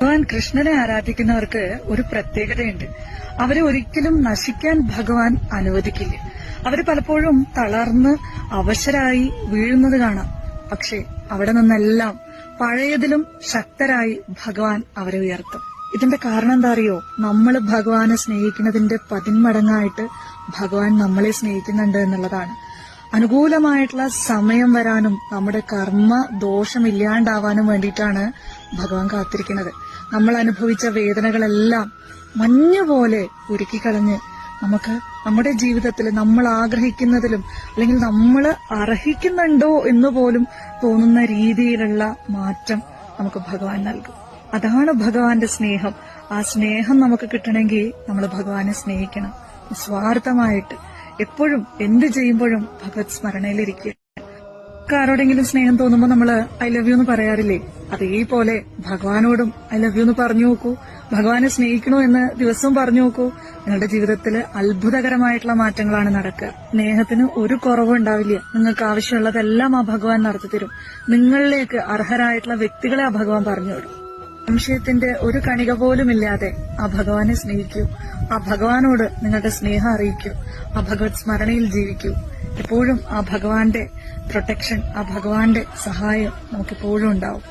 ഭഗവാൻ കൃഷ്ണനെ ആരാധിക്കുന്നവർക്ക് ഒരു പ്രത്യേകതയുണ്ട്. അവരെ ഒരിക്കലും നശിക്കാൻ ഭഗവാൻ അനുവദിക്കില്ല. അവര് പലപ്പോഴും തളർന്ന് അവശരായി വീഴുന്നത് കാണാം. പക്ഷെ അവിടെ നിന്നെല്ലാം പഴയതിലും ശക്തരായി ഭഗവാൻ അവരെ ഉയർത്തും. ഇതിന്റെ കാരണം എന്താ അറിയോ? നമ്മൾ ഭഗവാനെ സ്നേഹിക്കുന്നതിന്റെ 10 മടങ്ങായിട്ട് ഭഗവാൻ നമ്മളെ സ്നേഹിക്കുന്നുണ്ട് എന്നുള്ളതാണ്. അനുകൂലമായിട്ടുള്ള സമയം വരാനും നമ്മുടെ കർമ്മ ദോഷമില്ലാണ്ടാവാനും വേണ്ടിയിട്ടാണ് ഭഗവാൻ കാത്തിരിക്കുന്നത്. നമ്മൾ അനുഭവിച്ച വേദനകളെല്ലാം മഞ്ഞുപോലെ ഉരുക്കിക്കളഞ്ഞ് നമുക്ക് നമ്മുടെ ജീവിതത്തിൽ നമ്മൾ ആഗ്രഹിക്കുന്നതിലും അല്ലെങ്കിൽ നമ്മൾ അർഹിക്കുന്നുണ്ടോ എന്ന് പോലും തോന്നുന്ന രീതിയിലുള്ള മാറ്റം നമുക്ക് ഭഗവാൻ നൽകും. അതാണ് ഭഗവാന്റെ സ്നേഹം. ആ സ്നേഹം നമുക്ക് കിട്ടണമെങ്കിൽ നമ്മൾ ഭഗവാനെ സ്നേഹിക്കണം. നിസ്വാർത്ഥമായിട്ട് എപ്പോഴും എന്ത് ചെയ്യുമ്പോഴും ഭഗവത് സ്മരണയിലിരിക്കുക. ആരോടെങ്കിലും സ്നേഹം തോന്നുമ്പോൾ നമ്മള് ഐ ലവ് യു എന്ന് പറയാറില്ലേ? അതേപോലെ ഭഗവാനോടും ഐ ലവ് യു എന്ന് പറഞ്ഞു നോക്കൂ. ഭഗവാനെ സ്നേഹിക്കണോ എന്ന് ദിവസവും പറഞ്ഞു നോക്കൂ. നിങ്ങളുടെ ജീവിതത്തിൽ അത്ഭുതകരമായിട്ടുള്ള മാറ്റങ്ങളാണ് നടക്കുക. സ്നേഹത്തിന് ഒരു കുറവും ഉണ്ടാവില്ല. നിങ്ങൾക്ക് ആവശ്യമുള്ളതെല്ലാം ആ ഭഗവാൻ നടത്തിത്തരും. നിങ്ങളിലേക്ക് അർഹരായിട്ടുള്ള വ്യക്തികളെ ആ ഭഗവാൻ പറഞ്ഞുവിടും. സംശയത്തിന്റെ ഒരു കണിക പോലും ഇല്ലാതെ ആ ഭഗവാനെ സ്നേഹിക്കൂ. ആ ഭഗവാനോട് നിങ്ങളുടെ സ്നേഹം അറിയിക്കൂ. ആ ഭഗവത് സ്മരണയിൽ ജീവിക്കൂ. എപ്പോഴും ആ ഭഗവാന്റെ പ്രൊട്ടക്ഷൻ, ആ ഭഗവാന്റെ സഹായം നമുക്കെപ്പോഴും ഉണ്ടാവും.